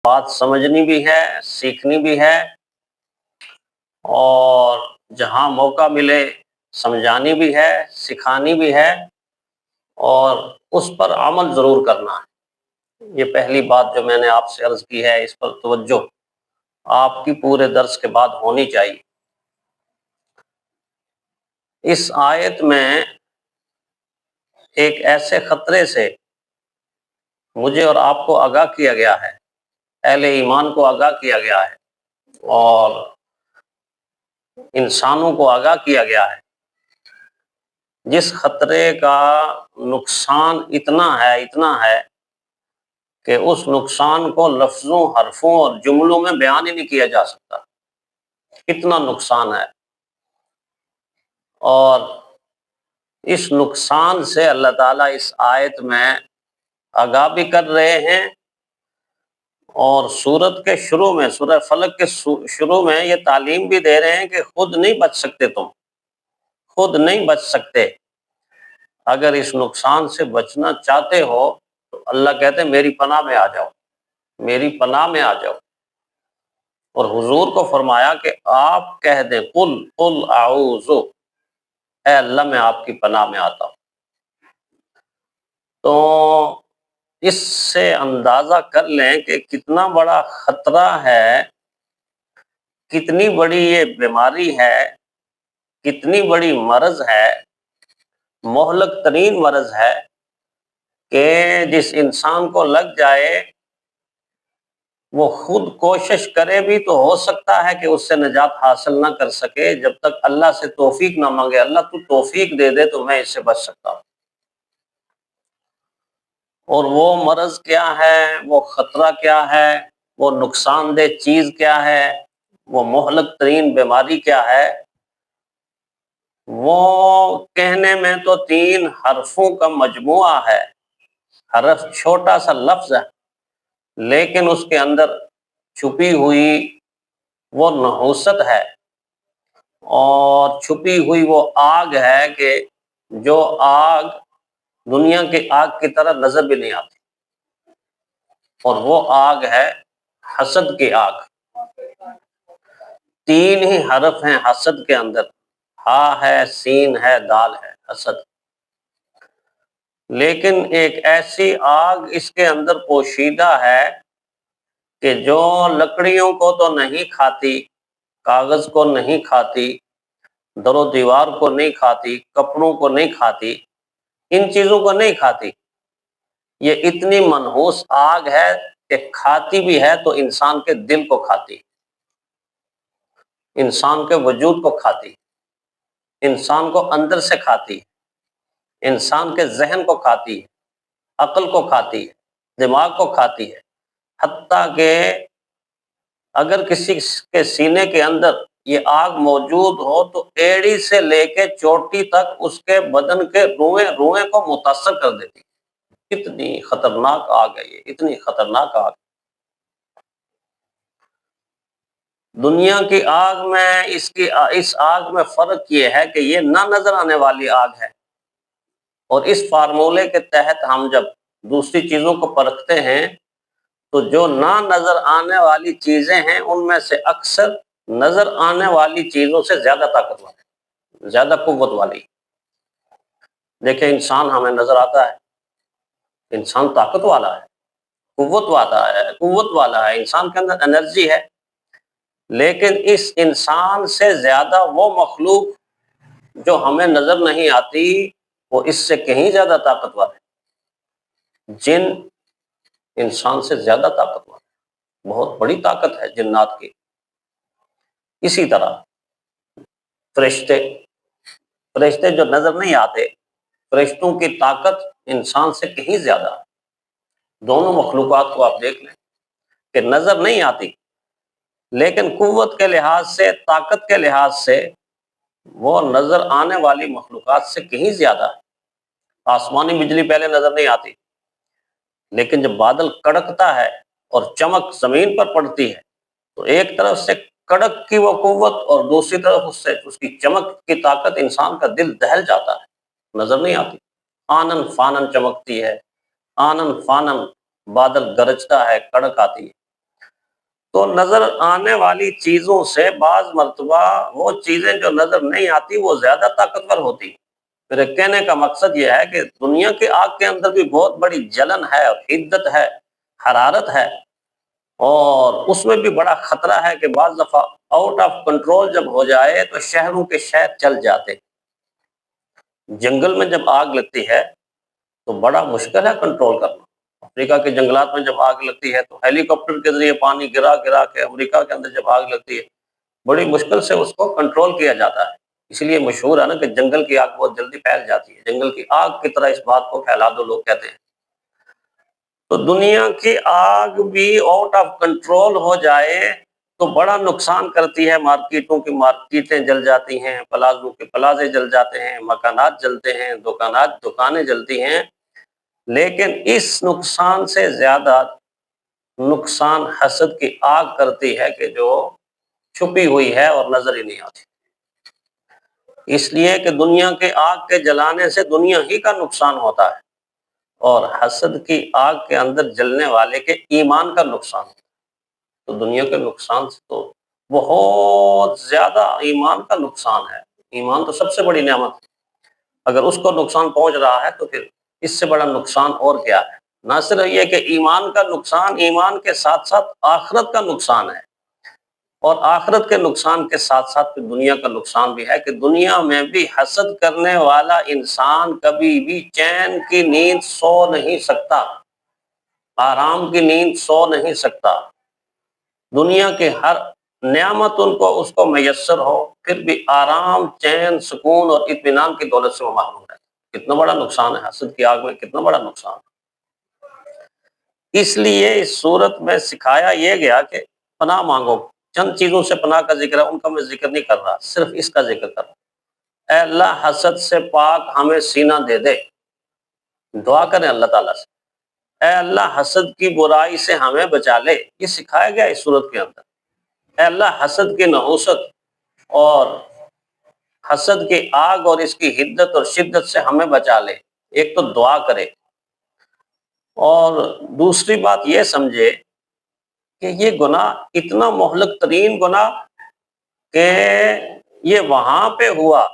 بات سمجھنی بھی ہے، سیکھنی بھی ہے، اور جہاں موقع ملے سمجھانی بھی ہے، سکھانی بھی ہے، اور اس پر عمل ضرور کرنا ہے۔ یہ پہلی بات جو میں نے آپ سے عرض کی ہے، اس پر توجہ آپ کی پورے درس کے بعد ہونی چاہیے۔ اس آیت میں ایک ایسے خطرے سے مجھے اور آپ کو آگاہ کیا گیا ہے، اہل ایمان کو آگاہ کیا گیا ہے، اور انسانوں کو آگاہ کیا گیا ہے، جس خطرے کا نقصان اتنا ہے کہ اس نقصان کو لفظوں، حرفوں اور جملوں میں بیان ہی نہیں کیا جا سکتا، اتنا نقصان ہے۔ اور اس نقصان سے اللہ تعالیٰ اس آیت میں آگاہ بھی کر رہے ہیں، اور سورت کے شروع میں، سورہ فلق کے شروع میں یہ تعلیم بھی دے رہے ہیں کہ خود نہیں بچ سکتے، تم خود نہیں بچ سکتے۔ اگر اس نقصان سے بچنا چاہتے ہو تو اللہ کہتے ہیں میری پناہ میں آ جاؤ، میری پناہ میں آ جاؤ۔ اور حضور کو فرمایا کہ آپ کہہ دیں قل اعوذ، اے اللہ میں آپ کی پناہ میں آتا ہوں۔ تو اس سے اندازہ کر لیں کہ کتنا بڑا خطرہ ہے، کتنی بڑی یہ بیماری ہے، کتنی بڑی مرض ہے، مہلک ترین مرض ہے، کہ جس انسان کو لگ جائے وہ خود کوشش کرے بھی تو ہو سکتا ہے کہ اس سے نجات حاصل نہ کر سکے، جب تک اللہ سے توفیق نہ مانگے، اللہ تو توفیق دے دے تو میں اس سے بچ سکتا ہوں۔ اور وہ مرض کیا ہے، وہ خطرہ کیا ہے، وہ نقصان دہ چیز کیا ہے، وہ مہلک ترین بیماری کیا ہے، وہ کہنے میں تو 3 حرفوں کا مجموعہ ہے، حرف چھوٹا سا لفظ ہے، لیکن اس کے اندر چھپی ہوئی وہ نحوست ہے، اور چھپی ہوئی وہ آگ ہے کہ جو آگ دنیا کی آگ کی طرح نظر بھی نہیں آتی، اور وہ آگ ہے حسد کی آگ۔ 3 ہی حرف ہیں حسد کے اندر، ہا ہے، سین ہے، دال ہے، حسد۔ لیکن ایک ایسی آگ اس کے اندر پوشیدہ ہے کہ جو لکڑیوں کو تو نہیں کھاتی، کاغذ کو نہیں کھاتی، در و دیوار کو نہیں کھاتی، کپڑوں کو نہیں کھاتی، ان چیزوں کو نہیں کھاتی۔ یہ اتنی منحوس آگ ہے کہ کھاتی بھی ہے تو انسان کے دل کو کھاتی، انسان کے وجود کو کھاتی، انسان کو اندر سے کھاتی، انسان کے ذہن کو کھاتی ہے، عقل کو کھاتی ہے، دماغ کو کھاتی ہے، حتیٰ کہ اگر کسی کے سینے کے اندر یہ آگ موجود ہو تو ایڑی سے لے کے چوٹی تک اس کے بدن کے روئیں کو متاثر کر دیتی۔ اتنی خطرناک آگ ہے یہ، اتنی خطرناک آگ۔ دنیا کی آگ میں اس آگ میں فرق یہ ہے کہ یہ نہ نظر آنے والی آگ ہے، اور اس فارمولے کے تحت ہم جب دوسری چیزوں کو پرکھتے ہیں تو جو نہ نظر آنے والی چیزیں ہیں ان میں سے اکثر نظر آنے والی چیزوں سے زیادہ طاقتور ہے، زیادہ قوت والی۔ دیکھیں انسان ہمیں نظر آتا ہے، انسان طاقت والا ہے، قوت والا ہے، انسان کے اندر انرجی ہے، لیکن اس انسان سے زیادہ وہ مخلوق جو ہمیں نظر نہیں آتی وہ اس سے کہیں زیادہ طاقتور ہے۔ جن انسان سے زیادہ طاقتور ہے، بہت بڑی طاقت ہے جنات کی۔ اسی طرح فرشتے جو نظر نہیں آتے، فرشتوں کی طاقت انسان سے کہیں زیادہ ہے۔ دونوں مخلوقات کو آپ دیکھ لیں کہ نظر نہیں آتی، لیکن قوت کے لحاظ سے، طاقت کے لحاظ سے وہ نظر آنے والی مخلوقات سے کہیں زیادہ ہے۔ آسمانی بجلی پہلے نظر نہیں آتی، لیکن جب بادل کڑکتا ہے اور چمک زمین پر پڑتی ہے تو ایک طرف سے کڑک کی وہ قوت اور دوسری طرف اس کی چمک کی طاقت، انسان کا دل دہل جاتا ہے، نظر نہیں آتی۔ آنن فانن چمکتی ہے، آنن فانن بادل گرجتا ہے، کڑک آتی ہے۔ تو نظر آنے والی چیزوں سے بعض مرتبہ وہ چیزیں جو نظر نہیں آتی وہ زیادہ طاقتور ہوتی۔ میرے کہنے کا مقصد یہ ہے کہ دنیا کی آگ کے اندر بھی بہت بڑی جلن ہے اور حدت ہے، حرارت ہے، اور اس میں بھی بڑا خطرہ ہے کہ بعض دفعہ آؤٹ آف کنٹرول جب ہو جائے تو شہروں کے شہر چل جاتے۔ جنگل میں جب آگ لگتی ہے تو بڑا مشکل ہے کنٹرول کرنا۔ افریقہ کے جنگلات میں جب آگ لگتی ہے تو ہیلی کاپٹر کے ذریعے پانی گرا گرا کے امریکہ کے اندر جب آگ لگتی ہے بڑی مشکل سے اس کو کنٹرول کیا جاتا ہے۔ اس لیے مشہور ہے نا کہ جنگل کی آگ بہت جلدی پھیل جاتی ہے، جنگل کی آگ کی طرح اس بات کو پھیلا دو، لوگ کہتے ہیں۔ تو دنیا کی آگ بھی آؤٹ آف کنٹرول ہو جائے تو بڑا نقصان کرتی ہے۔ مارکیٹوں کی مارکیٹیں جل جاتی ہیں، پلازوں کے پلازے جل جاتے ہیں، مکانات جلتے ہیں، دکانیں جلتی ہیں، لیکن اس نقصان سے زیادہ نقصان حسد کی آگ کرتی ہے کہ جو چھپی ہوئی ہے اور نظر ہی نہیں آتی۔ اس لیے کہ دنیا کے آگ کے جلانے سے دنیا ہی کا نقصان ہوتا ہے، اور حسد کی آگ کے اندر جلنے والے کے ایمان کا نقصان ہوتا ہے۔ تو دنیا کے نقصان سے تو بہت زیادہ ایمان کا نقصان ہے۔ ایمان تو سب سے بڑی نعمت ہے، اگر اس کو نقصان پہنچ رہا ہے تو پھر اس سے بڑا نقصان اور کیا ہے۔ نہ صرف یہ کہ ایمان کا نقصان، ایمان کے ساتھ ساتھ آخرت کا نقصان ہے، اور آخرت کے نقصان کے ساتھ ساتھ پھر دنیا کا نقصان بھی ہے کہ دنیا میں بھی حسد کرنے والا انسان کبھی بھی چین کی نیند سو نہیں سکتا، آرام کی نیند سو نہیں سکتا۔ دنیا کے ہر نعمت اس کو میسر ہو، پھر بھی آرام، چین، سکون اور اطمینان کی دولت سے وہ محروم ہے۔ کتنا بڑا نقصان ہے حسد کی آگ میں، کتنا بڑا نقصان ہے۔ اس لیے اس صورت میں سکھایا یہ گیا کہ پناہ مانگو۔ چند چیزوں سے پناہ کا ذکر ہے، ان کا میں ذکر نہیں کر رہا، صرف اس کا ذکر کر رہا۔ اے اللہ حسد سے پاک ہمیں سینہ دے دے، دعا کریں اللہ تعالیٰ سے۔ اے اللہ حسد کی برائی سے ہمیں بچا لے، یہ سکھایا گیا اس صورت کے اندر۔ اے اللہ حسد کی نحوست اور حسد کی آگ اور اس کی حدت اور شدت سے ہمیں بچا لے، ایک تو دعا کرے، اور دوسری بات یہ سمجھے کہ یہ گناہ اتنا مہلک ترین گناہ کہ یہ وہاں پہ ہوا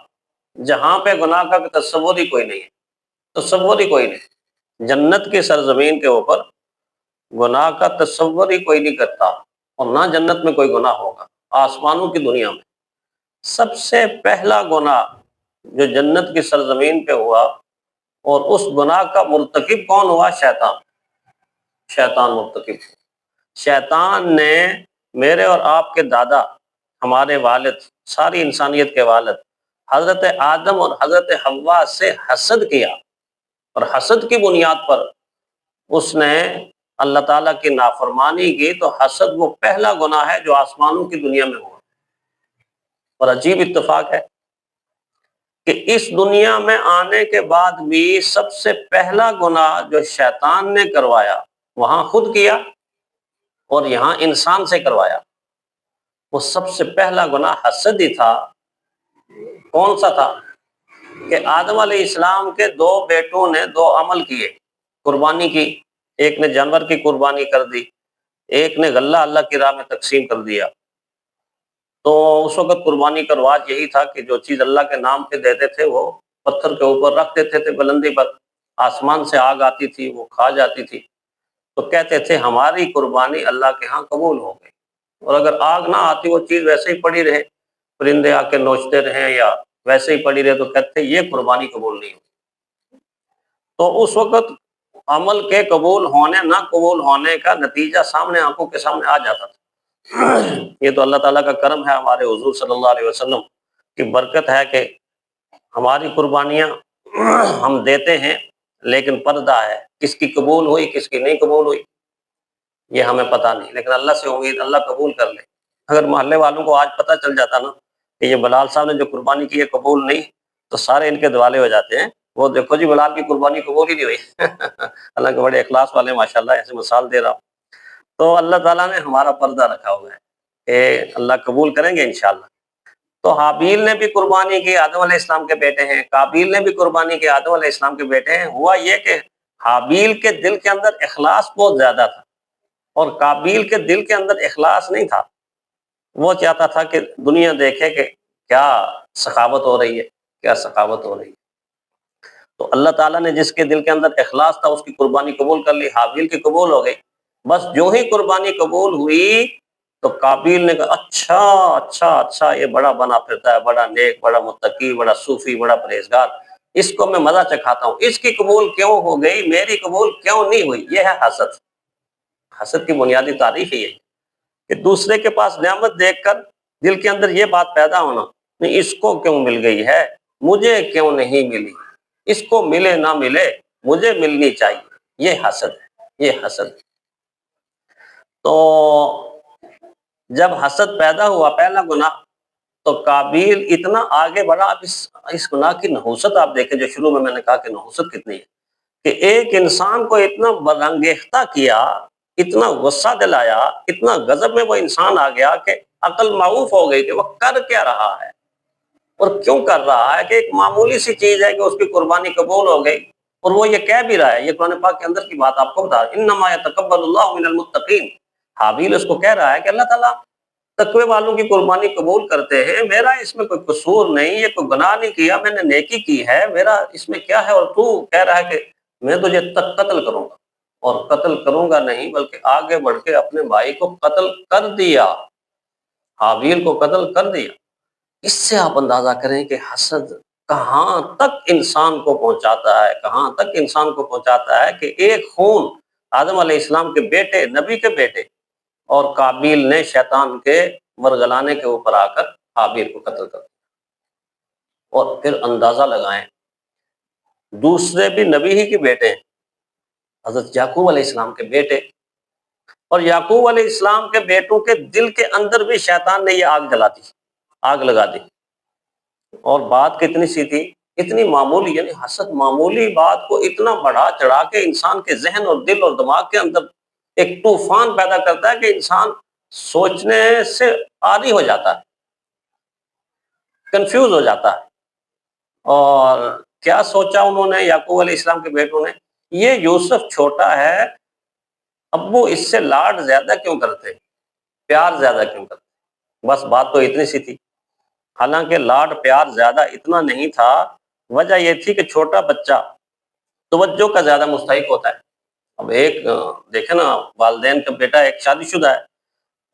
جہاں پہ گناہ کا تصور ہی کوئی نہیں ہے، تصور ہی کوئی نہیں۔ جنت کی سرزمین کے اوپر گناہ کا تصور ہی کوئی نہیں کرتا، اور نہ جنت میں کوئی گناہ ہوگا۔ آسمانوں کی دنیا میں سب سے پہلا گناہ جو جنت کی سرزمین پہ ہوا، اور اس گناہ کا مرتکب کون ہوا؟ شیطان۔ شیطان مرتکب، شیطان نے میرے اور آپ کے دادا، ہمارے والد، ساری انسانیت کے والد حضرت آدم اور حضرت حوا سے حسد کیا، اور حسد کی بنیاد پر اس نے اللہ تعالیٰ کی نافرمانی کی۔ تو حسد وہ پہلا گناہ ہے جو آسمانوں کی دنیا میں ہوا۔ اور عجیب اتفاق ہے کہ اس دنیا میں آنے کے بعد بھی سب سے پہلا گناہ جو شیطان نے کروایا وہاں خود کیا، اور یہاں انسان سے کروایا۔ وہ سب سے پہلا گناہ حسد ہی تھا۔ کون سا تھا؟ کہ آدم علیہ السلام کے دو بیٹوں نے دو عمل کیے، قربانی کی، ایک نے جانور کی قربانی کر دی، ایک نے غلہ اللہ کی راہ میں تقسیم کر دیا۔ تو اس وقت قربانی کا رواج یہی تھا کہ جو چیز اللہ کے نام پہ دیتے تھے وہ پتھر کے اوپر رکھ دیتے تھے بلندی پر، آسمان سے آگ آتی تھی، وہ کھا جاتی تھی، تو کہتے تھے ہماری قربانی اللہ کے ہاں قبول ہو گئی۔ اور اگر آگ نہ آتی، وہ چیز ویسے ہی پڑی رہے، پرندے آ کے نوچتے رہیں یا ویسے ہی پڑی رہے، تو کہتے تھے یہ قربانی قبول نہیں ہوئی۔ تو اس وقت عمل کے قبول ہونے نہ قبول ہونے کا نتیجہ سامنے، آنکھوں کے سامنے آ جاتا تھا۔ یہ تو اللہ تعالیٰ کا کرم ہے، ہمارے حضور صلی اللہ علیہ وسلم کی برکت ہے کہ ہماری قربانیاں ہم دیتے ہیں، لیکن پردہ ہے، کس کی قبول ہوئی کس کی نہیں قبول ہوئی یہ ہمیں پتہ نہیں، لیکن اللہ سے امید اللہ قبول کر لے۔ اگر محلے والوں کو آج پتہ چل جاتا نا کہ یہ بلال صاحب نے جو قربانی کی ہے قبول نہیں، تو سارے ان کے دوالے ہو جاتے ہیں، وہ دیکھو جی بلال کی قربانی قبول ہی نہیں ہوئی۔ اللہ کے بڑے اخلاص والے ماشاءاللہ، ایسے مثال دے رہا ہوں۔ تو اللہ تعالیٰ نے ہمارا پردہ رکھا ہوا ہے کہ اللہ قبول کریں گے انشاءاللہ۔ تو حابیل نے بھی قربانی کی، آدم علیہ السلام کے بیٹے ہیں، قابیل نے بھی قربانی کی، آدم علیہ السلام کے بیٹے ہیں۔ ہوا یہ کہ حابیل کے دل کے اندر اخلاص بہت زیادہ تھا، اور قابیل کے دل کے اندر اخلاص نہیں تھا، وہ چاہتا تھا کہ دنیا دیکھے کہ کیا سخاوت ہو رہی ہے، کیا سخاوت ہو رہی ہے۔ تو اللہ تعالیٰ نے جس کے دل کے اندر اخلاص تھا اس کی قربانی قبول کر لی، حابیل کی قبول ہو گئی۔ بس جو ہی قربانی قبول ہوئی تو قابیل نے کہا اچھا اچھا اچھا، یہ بڑا بنا پھرتا ہے، بڑا نیک، بڑا متقی، بڑا صوفی، بڑا پرہیزگار، اس کو میں مزہ چکھاتا ہوں، اس کی قبول کیوں ہو گئی، میری قبول کیوں نہیں ہوئی؟ یہ ہے حسد۔ حسد کی بنیادی تعریف ہی ہے کہ دوسرے کے پاس نعمت دیکھ کر دل کے اندر یہ بات پیدا ہونا، نہیں اس کو کیوں مل گئی ہے، مجھے کیوں نہیں ملی، اس کو ملے نہ ملے مجھے ملنی چاہیے، یہ حسد ہے، یہ حسد۔ تو جب حسد پیدا ہوا پہلا گناہ، تو قابیل اتنا آگے بڑھا۔ اب اس گناہ کی نحوست آپ دیکھیں، جو شروع میں نے کہا کہ نحوست کتنی ہے، کہ ایک انسان کو اتنا برانگیختہ کیا، اتنا غصہ دلایا، اتنا غضب میں وہ انسان آ گیا کہ عقل معوف ہو گئی کہ وہ کر کیا رہا ہے اور کیوں کر رہا ہے، کہ ایک معمولی سی چیز ہے کہ اس کی قربانی قبول ہو گئی اور وہ یہ کہہ بھی رہا ہے۔ یہ قرآن پاک کے اندر کی بات آپ کو بتا رہا ہے، انما یتقبل اللہ من المتقین۔ حابیل اس کو کہہ رہا ہے کہ اللہ تعالیٰ تقوی والوں کی قربانی قبول کرتے ہیں، میرا اس میں کوئی قصور نہیں، یہ کوئی گناہ نہیں کیا، میں نے نیکی کی ہے، میرا اس میں کیا ہے، اور تو کہہ رہا ہے کہ میں تجھے قتل کروں گا، اور قتل کروں گا نہیں بلکہ آگے بڑھ کے اپنے بھائی کو قتل کر دیا، حابیل کو قتل کر دیا۔ اس سے آپ اندازہ کریں کہ حسد کہاں تک انسان کو پہنچاتا ہے، کہاں تک انسان کو پہنچاتا ہے کہ ایک خون آدم علیہ السلام کے بیٹے، نبی کے بیٹے، اور قابیل نے شیطان کے مرغلانے کے اوپر آ کر حابیل کو قتل کر دیا۔ اور پھر اندازہ لگائیں، دوسرے بھی نبی ہی کے بیٹے ہیں، حضرت یعقوب علیہ السلام کے بیٹے، اور یعقوب علیہ السلام کے بیٹوں کے دل کے اندر بھی شیطان نے یہ آگ جلا دی، آگ لگا دی۔ اور بات کتنی سی تھی، اتنی معمولی، یعنی حسد معمولی بات کو اتنا بڑھا چڑھا کے انسان کے ذہن اور دل اور دماغ کے اندر ایک طوفان پیدا کرتا ہے کہ انسان سوچنے سے عاری ہو جاتا ہے، کنفیوز ہو جاتا ہے۔ اور کیا سوچا انہوں نے، یعقوب علیہ السلام کے بیٹوں نے، یہ یوسف چھوٹا ہے، ابو اس سے لاڈ زیادہ کیوں کرتے، پیار زیادہ کیوں کرتے؟ بس بات تو اتنی سی تھی۔ حالانکہ لاڈ پیار زیادہ اتنا نہیں تھا، وجہ یہ تھی کہ چھوٹا بچہ توجہ کا زیادہ مستحق ہوتا ہے۔ اب ایک دیکھیں نا، والدین کا بیٹا ایک شادی شدہ ہے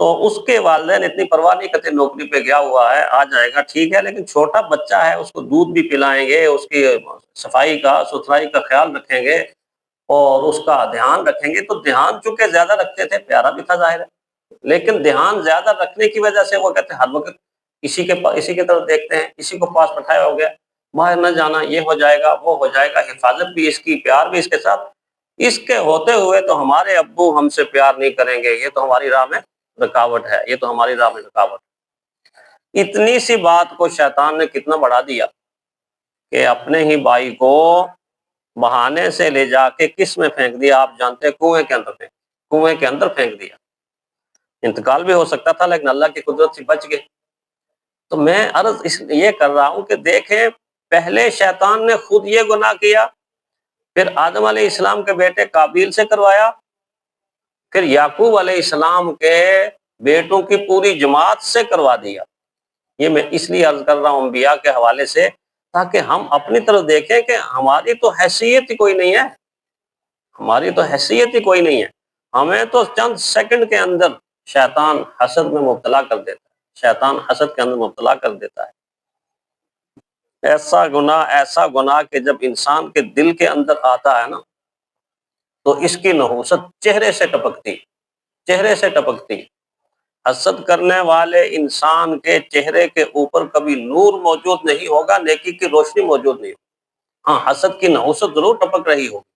تو اس کے والدین اتنی پرواہ نہیں کرتے، نوکری پہ گیا ہوا ہے، آ جائے گا ٹھیک ہے، لیکن چھوٹا بچہ ہے، اس کو دودھ بھی پلائیں گے، اس کی صفائی کا ستھرائی کا خیال رکھیں گے اور اس کا دھیان رکھیں گے، تو دھیان چونکہ زیادہ رکھتے تھے، پیارا بھی تھا ظاہر ہے، لیکن دھیان زیادہ رکھنے کی وجہ سے وہ کہتے ہیں ہر وقت اسی کے طرف دیکھتے ہیں، اسی کو پاس بٹھایا ہو گیا، باہر نہ جانا، یہ ہو جائے گا، وہ ہو جائے گا، حفاظت بھی اس کی، پیار بھی اس کے ساتھ، اس کے ہوتے ہوئے تو ہمارے ابو ہم سے پیار نہیں کریں گے، یہ تو ہماری راہ میں رکاوٹ ہے، یہ تو ہماری راہ میں رکاوٹ ہے۔ اتنی سی بات کو شیطان نے کتنا بڑھا دیا کہ اپنے ہی بھائی کو بہانے سے لے جا کے کس میں پھینک دیا، آپ جانتے ہیں، کنویں کے اندر پھینک دیا۔ انتقال بھی ہو سکتا تھا لیکن اللہ کی قدرت سے بچ گئے۔ تو میں عرض یہ کر رہا ہوں کہ دیکھیں، پہلے شیطان نے خود یہ گناہ کیا، پھر آدم علیہ السلام کے بیٹے قابیل سے کروایا، پھر یعقوب علیہ السلام کے بیٹوں کی پوری جماعت سے کروا دیا۔ یہ میں اس لیے عرض کر رہا ہوں انبیاء کے حوالے سے، تاکہ ہم اپنی طرف دیکھیں کہ ہماری تو حیثیت ہی کوئی نہیں ہے، ہماری تو حیثیت ہی کوئی نہیں ہے، ہمیں تو چند سیکنڈ کے اندر شیطان حسد میں مبتلا کر دیتا ہے، شیطان حسد کے اندر مبتلا کر دیتا ہے۔ ایسا گناہ کہ جب انسان کے دل کے اندر آتا ہے نا، تو اس کی نحوست چہرے سے ٹپکتی، چہرے سے ٹپکتی۔ حسد کرنے والے انسان کے چہرے کے اوپر کبھی نور موجود نہیں ہوگا، نیکی کی روشنی موجود نہیں ہوگی، ہاں حسد کی نحوست ضرور ٹپک رہی ہوگی،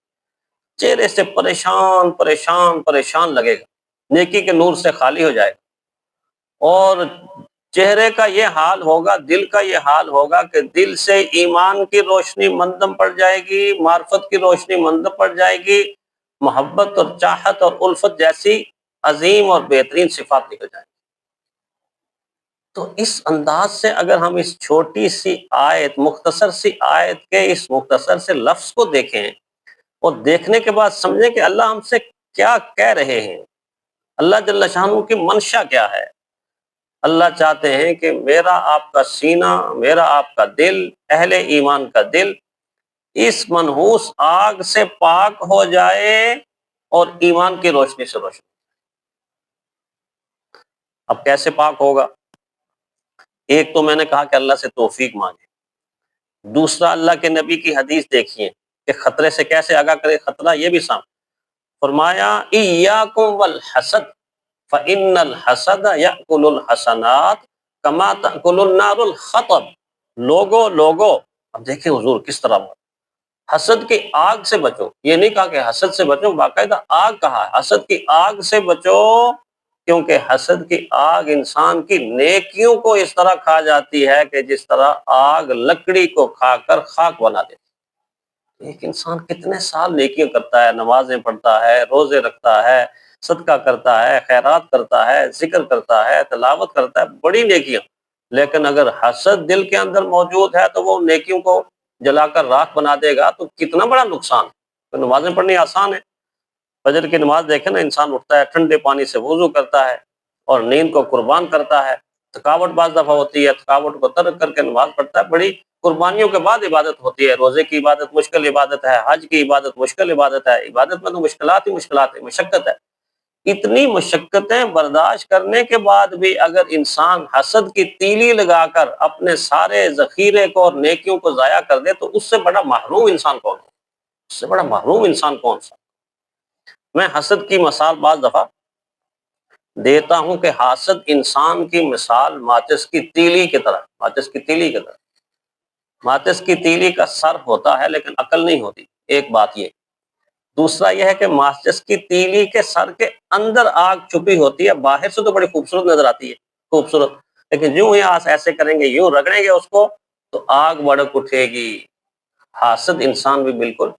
چہرے سے پریشان پریشان پریشان لگے گا، نیکی کے نور سے خالی ہو جائے گا، اور چہرے کا یہ حال ہوگا، دل کا یہ حال ہوگا کہ دل سے ایمان کی روشنی مندم پڑ جائے گی، معرفت کی روشنی مندم پڑ جائے گی، محبت اور چاہت اور الفت جیسی عظیم اور بہترین صفات نکل جائیں گی۔ تو اس انداز سے اگر ہم اس چھوٹی سی آیت، مختصر سی آیت کے اس مختصر سے لفظ کو دیکھیں اور دیکھنے کے بعد سمجھیں کہ اللہ ہم سے کیا کہہ رہے ہیں، اللہ جل شانہ کی منشا کیا ہے؟ اللہ چاہتے ہیں کہ میرا آپ کا سینہ، میرا آپ کا دل، اہل ایمان کا دل اس منحوس آگ سے پاک ہو جائے اور ایمان کی روشنی سے روشن۔ اب کیسے پاک ہوگا؟ ایک تو میں نے کہا کہ اللہ سے توفیق مانگے، دوسرا اللہ کے نبی کی حدیث دیکھیے کہ خطرے سے کیسے آگاہ کرے۔ خطرہ یہ بھی سامنے فرمایا ایاکم والحسد فإن الحسد یأکل الحسنات کما تأکل النار الحطب۔ لوگو اب دیکھیں حضور کس طرح حسد کی آگ سے بچو، یہ نہیں کہا کہ حسد سے بچو، باقاعدہ آگ کہا ہے، حسد کی آگ سے بچو، کیونکہ حسد کی آگ انسان کی نیکیوں کو اس طرح کھا جاتی ہے کہ جس طرح آگ لکڑی کو کھا کر خاک بنا دیتی ہے۔ ایک انسان کتنے سال نیکیاں کرتا ہے، نمازیں پڑھتا ہے، روزے رکھتا ہے، صدقہ کرتا ہے، خیرات کرتا ہے، ذکر کرتا ہے، تلاوت کرتا ہے، بڑی نیکیاں، لیکن اگر حسد دل کے اندر موجود ہے تو وہ نیکیوں کو جلا کر راکھ بنا دے گا تو کتنا بڑا نقصان ہے۔ تو نمازیں پڑھنی آسان ہے، فجر کی نماز دیکھیں نا، انسان اٹھتا ہے، ٹھنڈے پانی سے وضو کرتا ہے اور نیند کو قربان کرتا ہے، تھکاوٹ بعض دفعہ ہوتی ہے، تھکاوٹ کو ترک کر کے نماز پڑھتا ہے، بڑی قربانیوں کے بعد عبادت ہوتی ہے۔ روزے کی عبادت مشکل عبادت ہے، حج کی عبادت مشکل عبادت ہے، عبادت میں تو مشکلات ہی مشکلات ہے، مشقت ہے۔ اتنی مشقتیں برداشت کرنے کے بعد بھی اگر انسان حسد کی تیلی لگا کر اپنے سارے ذخیرے کو اور نیکیوں کو ضائع کر دے تو اس سے بڑا محروم انسان کون ہے؟ اس سے بڑا محروم انسان کون سا؟ میں حسد کی مثال بعض دفعہ دیتا ہوں کہ حاسد انسان کی مثال ماچس کی تیلی کی طرح، ماچس کی تیلی کی طرح، ماچس کی تیلی کا سر ہوتا ہے لیکن عقل نہیں ہوتی، ایک بات یہ۔ دوسرا یہ ہے کہ ماچس کی تیلی کے سر کے اندر آگ چھپی ہوتی ہے، باہر سے تو بڑی خوبصورت نظر آتی ہے، خوبصورت، لیکن یوں ہی آس ایسے کریں گے، یوں رگڑیں گے اس کو تو آگ بڑک اٹھے گی۔ حاسد انسان بھی بالکل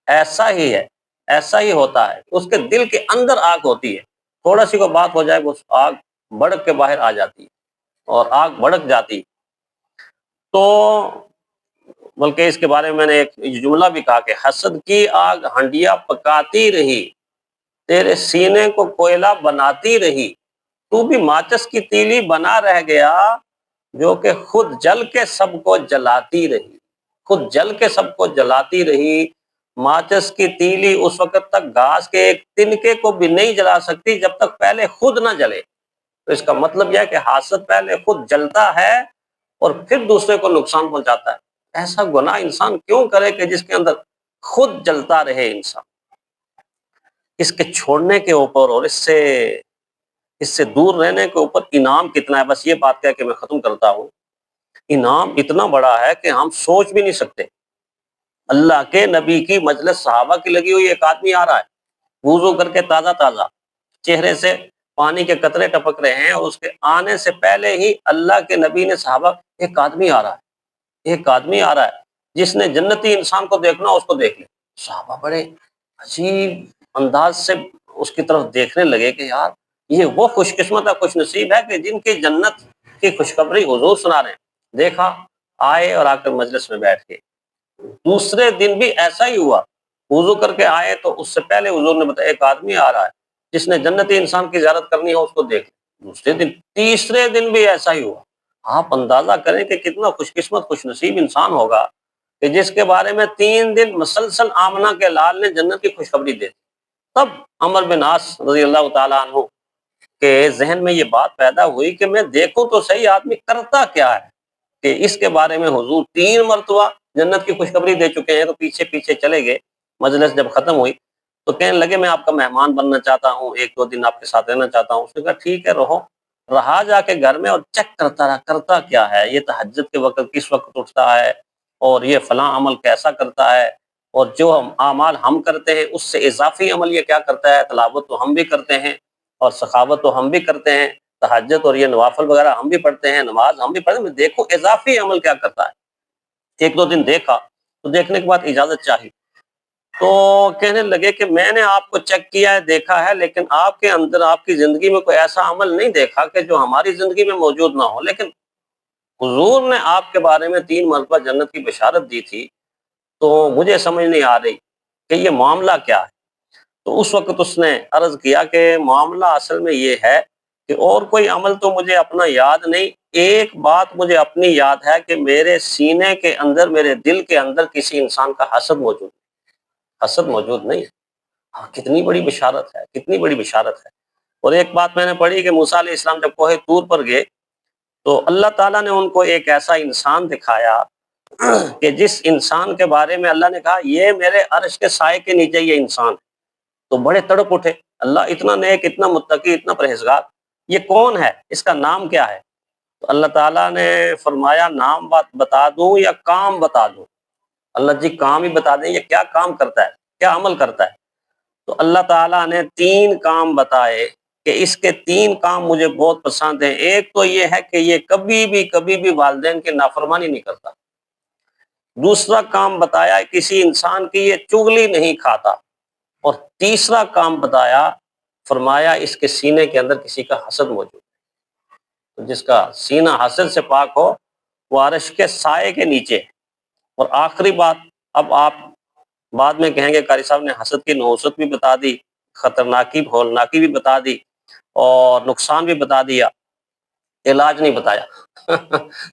ایسا ہی ہے، ایسا ہی ہوتا ہے، اس کے دل کے اندر آگ ہوتی ہے، تھوڑا سی کو بات ہو جائے وہ آگ بڑک کے باہر آ جاتی ہے اور آگ بڑک جاتی ہے۔ تو بلکہ اس کے بارے میں میں نے ایک جملہ بھی کہا کہ حسد کی آگ ہنڈیا پکاتی رہی، تیرے سینے کو کوئلہ بناتی رہی، تو بھی ماچس کی تیلی بنا رہ گیا جو کہ خود جل کے سب کو جلاتی رہی، خود جل کے سب کو جلاتی رہی۔ ماچس کی تیلی اس وقت تک گھاس کے ایک تنکے کو بھی نہیں جلا سکتی جب تک پہلے خود نہ جلے۔ تو اس کا مطلب یہ ہے کہ حاسد پہلے خود جلتا ہے اور پھر دوسرے کو نقصان پہنچاتا ہے۔ ایسا گناہ انسان کیوں کرے کہ جس کے اندر خود جلتا رہے انسان؟ اس کے چھوڑنے کے اوپر اور اس سے دور رہنے کے اوپر انعام کتنا ہے، بس یہ بات کہہ کے میں ختم کرتا ہوں۔ انعام اتنا بڑا ہے کہ ہم سوچ بھی نہیں سکتے۔ اللہ کے نبی کی مجلس صحابہ کی لگی ہوئی، ایک آدمی آ رہا ہے وضو کر کے تازہ تازہ، چہرے سے پانی کے قطرے ٹپک رہے ہیں، اور اس کے آنے سے پہلے ہی اللہ کے نبی نے صحابہ، ایک آدمی آ رہا ہے، ایک آدمی آ رہا ہے جس نے جنتی انسان کو دیکھنا اس کو دیکھ لیا۔ صحابہ بڑے عجیب انداز سے اس کی طرف دیکھنے لگے کہ یار یہ وہ خوش قسمت ہے، خوش نصیب ہے کہ جن کی جنت کی خوشخبری حضور سنا رہے ہیں۔ دیکھا، آئے اور آ کر مجلس میں بیٹھ گئے۔ دوسرے دن بھی ایسا ہی ہوا، وضو کر کے آئے تو اس سے پہلے حضور نے بتایا ایک آدمی آ رہا ہے جس نے جنتی انسان کی زیارت کرنی ہے، اس کو دیکھ لیں۔ دوسرے دن، تیسرے دن بھی ایسا ہی ہوا۔ آپ اندازہ کریں کہ کتنا خوش قسمت خوش نصیب انسان ہوگا کہ جس کے بارے میں 3 دن مسلسل آمنہ کے لال نے جنت کی خوشخبری دے دی۔ تب عمر بن عاص رضی اللہ تعالیٰ عنہ کے ذہن میں یہ بات پیدا ہوئی کہ میں دیکھوں تو صحیح آدمی کرتا کیا ہے کہ اس کے بارے میں حضور 3 مرتبہ جنت کی خوشخبری دے چکے ہیں۔ تو پیچھے پیچھے چلے گئے۔ مجلس جب ختم ہوئی تو کہنے لگے میں آپ کا مہمان بننا چاہتا ہوں، 1-2 دن آپ کے ساتھ رہنا چاہتا ہوں۔ اس نے کہا ٹھیک ہے رہو۔ رہا جا کے گھر میں اور چیک کرتا رہا، کرتا کیا ہے، یہ تہجد کے وقت کس وقت اٹھتا ہے، اور یہ فلاں عمل کیسا کرتا ہے، اور جو اعمال ہم کرتے ہیں اس سے اضافی عمل یہ کیا کرتا ہے۔ تلاوت تو ہم بھی کرتے ہیں اور سخاوت تو ہم بھی کرتے ہیں، تہجد اور یہ نوافل وغیرہ ہم بھی پڑھتے ہیں، نماز ہم بھی پڑھتے ہیں، میں دیکھوں اضافی عمل کیا کرتا ہے۔ 1-2 دن دیکھا تو دیکھنے کے بعد اجازت چاہی تو کہنے لگے کہ میں نے آپ کو چیک کیا ہے، دیکھا ہے، لیکن آپ کے اندر، آپ کی زندگی میں کوئی ایسا عمل نہیں دیکھا کہ جو ہماری زندگی میں موجود نہ ہو، لیکن حضور نے آپ کے بارے میں 3 مرتبہ جنت کی بشارت دی تھی، تو مجھے سمجھ نہیں آ رہی کہ یہ معاملہ کیا ہے۔ تو اس وقت اس نے عرض کیا کہ معاملہ اصل میں یہ ہے کہ اور کوئی عمل تو مجھے اپنا یاد نہیں، ایک بات مجھے اپنی یاد ہے کہ میرے سینے کے اندر، میرے دل کے اندر کسی انسان کا حسد موجود ہے، حسد موجود نہیں ہے۔ ہاں، کتنی بڑی بشارت ہے، کتنی بڑی بشارت ہے۔ اور ایک بات میں نے پڑھی کہ موسیٰ علیہ السلام جب کوہ طور پر گئے تو اللہ تعالیٰ نے ان کو ایک ایسا انسان دکھایا کہ جس انسان کے بارے میں اللہ نے کہا یہ میرے عرش کے سائے کے نیچے یہ انسان ہے۔ تو بڑے تڑپ اٹھے، اللہ اتنا نیک، اتنا متقی، اتنا پرہیزگار، یہ کون ہے، اس کا نام کیا ہے؟ تو اللہ تعالیٰ نے فرمایا نام بتا دوں یا کام بتا دوں؟ اللہ جی کام ہی بتا دیں، یہ کیا کام کرتا ہے، کیا عمل کرتا ہے؟ تو اللہ تعالیٰ نے 3 کام بتائے کہ اس کے 3 کام مجھے بہت پسند ہیں۔ ایک تو یہ ہے کہ یہ کبھی بھی والدین کی نافرمانی نہیں کرتا۔ دوسرا کام بتایا کسی انسان کی یہ چغلی نہیں کھاتا۔ اور تیسرا کام بتایا، فرمایا اس کے سینے کے اندر کسی کا حسد موجود ہے۔ تو جس کا سینہ حسد سے پاک ہو وہ عرش کے سائے کے نیچے ہے۔ اور آخری بات، اب آپ بعد میں کہیں گے قاری صاحب نے حسد کی نحوست بھی بتا دی، خطرناکی ہولناکی بھی بتا دی، اور نقصان بھی بتا دیا، علاج نہیں بتایا۔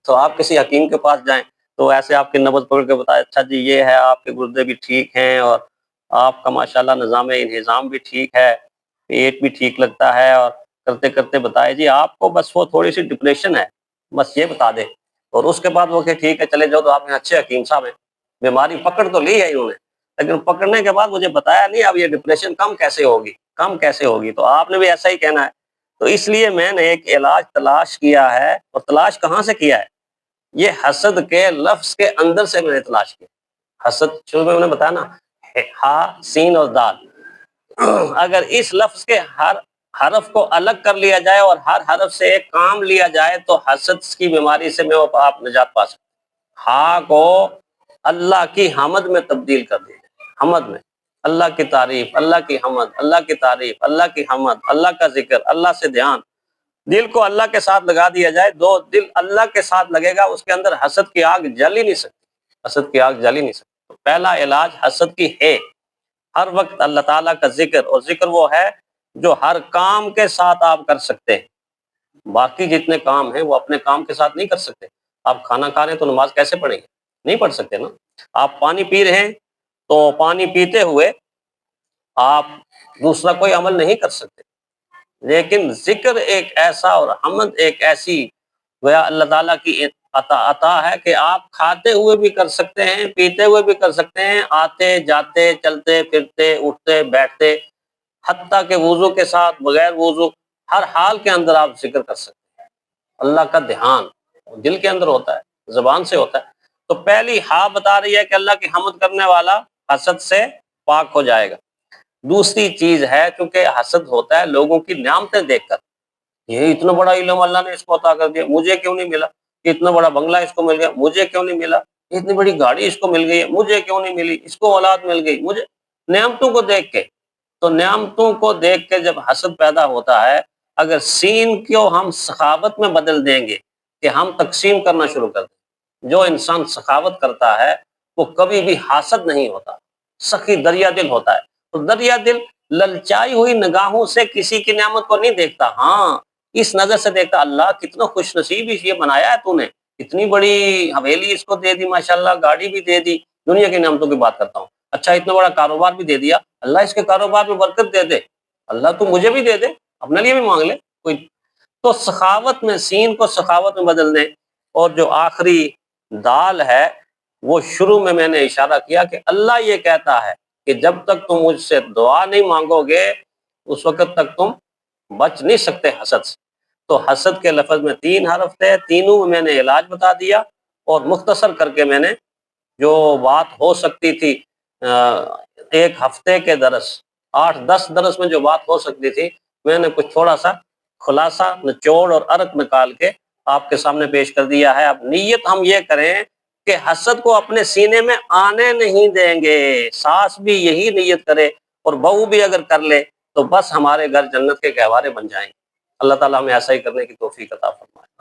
تو آپ کسی حکیم کے پاس جائیں تو ایسے آپ کی نبض پکڑ کے بتائے اچھا جی یہ ہے، آپ کے گردے بھی ٹھیک ہیں اور آپ کا ماشاءاللہ نظام انہضام بھی ٹھیک ہے، پیٹ بھی ٹھیک لگتا ہے، اور کرتے کرتے بتائے جی آپ کو بس وہ تھوڑی سی ڈپریشن ہے، بس یہ بتا دے، اور اس کے بعد وہ کہ ٹھیک ہے چلے جاؤ، تو آپ نے اچھے حکیم صاحب ہیں، بیماری پکڑ تو لی ہے انہوں نے، لیکن پکڑنے کے بعد مجھے بتایا نہیں اب یہ ڈپریشن کم کیسے ہوگی، کم کیسے ہوگی۔ تو آپ نے بھی ایسا ہی کہنا ہے۔ تو اس لیے میں نے ایک علاج تلاش کیا ہے، اور تلاش کہاں سے کیا ہے؟ یہ حسد کے لفظ کے اندر سے میں نے تلاش کیا۔ حسد شروع میں نے بتایا نا، ہا سین اور دال، اگر اس لفظ کے ہر حرف کو الگ کر لیا جائے اور ہر حرف سے ایک کام لیا جائے تو حسد کی بیماری سے میں آپ نجات پا سکتے۔ ہا کو اللہ کی حمد میں تبدیل کر دیا جائے، حمد میں، اللہ کی تعریف، اللہ کی حمد، اللہ کی تعریف، اللہ کی حمد، اللہ کا ذکر، اللہ سے دھیان، دل کو اللہ کے ساتھ لگا دیا جائے، دو دل اللہ کے ساتھ لگے گا، اس کے اندر حسد کی آگ جل ہی نہیں سکتی، حسد کی آگ جل ہی نہیں سکتی۔ تو پہلا علاج حسد کی ہے ہر وقت اللہ تعالیٰ کا ذکر، اور ذکر وہ ہے جو ہر کام کے ساتھ آپ کر سکتے ہیں۔ باقی جتنے کام ہیں وہ اپنے کام کے ساتھ نہیں کر سکتے۔ آپ کھانا کھا رہے ہیں تو نماز کیسے پڑھیں گے؟ نہیں پڑھ سکتے نا۔ آپ پانی پی رہے ہیں تو پانی پیتے ہوئے آپ دوسرا کوئی عمل نہیں کر سکتے، لیکن ذکر ایک ایسا اور حمد ایک ایسی گویا اللہ تعالیٰ کی عطا ہے کہ آپ کھاتے ہوئے بھی کر سکتے ہیں، پیتے ہوئے بھی کر سکتے ہیں، آتے جاتے، چلتے پھرتے، اٹھتے بیٹھتے، حتیٰ کہ وضو کے ساتھ، بغیر وضو، ہر حال کے اندر آپ ذکر کر سکتے ہیں۔ اللہ کا دھیان دل کے اندر ہوتا ہے، زبان سے ہوتا ہے۔ تو پہلی ہا بتا رہی ہے کہ اللہ کی حمد کرنے والا حسد سے پاک ہو جائے گا۔ دوسری چیز ہے کیونکہ حسد ہوتا ہے لوگوں کی نعمتیں دیکھ کر، یہ اتنا بڑا علم اللہ نے اس کو عطا کر دیا، مجھے کیوں نہیں ملا؟ اتنا بڑا بنگلہ اس کو مل گیا، مجھے کیوں نہیں ملا؟ اتنی بڑی گاڑی اس کو مل گئی ہے، مجھے کیوں نہیں ملی؟ اس کو اولاد مل گئی، مجھے، نعمتوں کو دیکھ کے۔ تو نعمتوں کو دیکھ کے جب حسد پیدا ہوتا ہے، اگر سین کو ہم سخاوت میں بدل دیں گے کہ ہم تقسیم کرنا شروع کر دیں، جو انسان سخاوت کرتا ہے وہ کبھی بھی حاسد نہیں ہوتا، سخی دریا دل ہوتا ہے۔ تو دریا دل للچائی ہوئی نگاہوں سے کسی کی نعمت کو نہیں دیکھتا، ہاں اس نظر سے دیکھتا اللہ کتنا خوش نصیب یہ بنایا ہے تو نے، اتنی بڑی حویلی اس کو دے دی، ماشاءاللہ گاڑی بھی دے دی، دنیا کی نعمتوں کی بات کرتا ہوں، اچھا اتنا بڑا کاروبار بھی دے دیا، اللہ اس کے کاروبار میں برکت دے دے، اللہ تو مجھے بھی دے دے، اپنے لیے بھی مانگ لے کوئی۔ تو سخاوت میں، سین کو سخاوت میں بدل دیں۔ اور جو آخری دال ہے وہ شروع میں نے اشارہ کیا کہ اللہ یہ کہتا ہے کہ جب تک تم مجھ سے دعا نہیں مانگو گے اس وقت تک تم بچ نہیں سکتے حسد سے۔ تو حسد کے لفظ میں 3 حرف تھے، تینوں میں نے علاج بتا دیا، اور مختصر کر کے میں نے جو بات ہو سکتی تھی ایک ہفتے کے درس، 8-10 درس میں جو بات ہو سکتی تھی، میں نے کچھ تھوڑا سا خلاصہ، نچوڑ اور عرق نکال کے آپ کے سامنے پیش کر دیا ہے۔ اب نیت ہم یہ کریں کہ حسد کو اپنے سینے میں آنے نہیں دیں گے، ساس بھی یہی نیت کرے اور بہو بھی اگر کر لے تو بس ہمارے گھر جنت کے گہوارے بن جائیں گے۔ اللہ تعالیٰ ہمیں ایسا ہی کرنے کی توفیق عطا فرمائے۔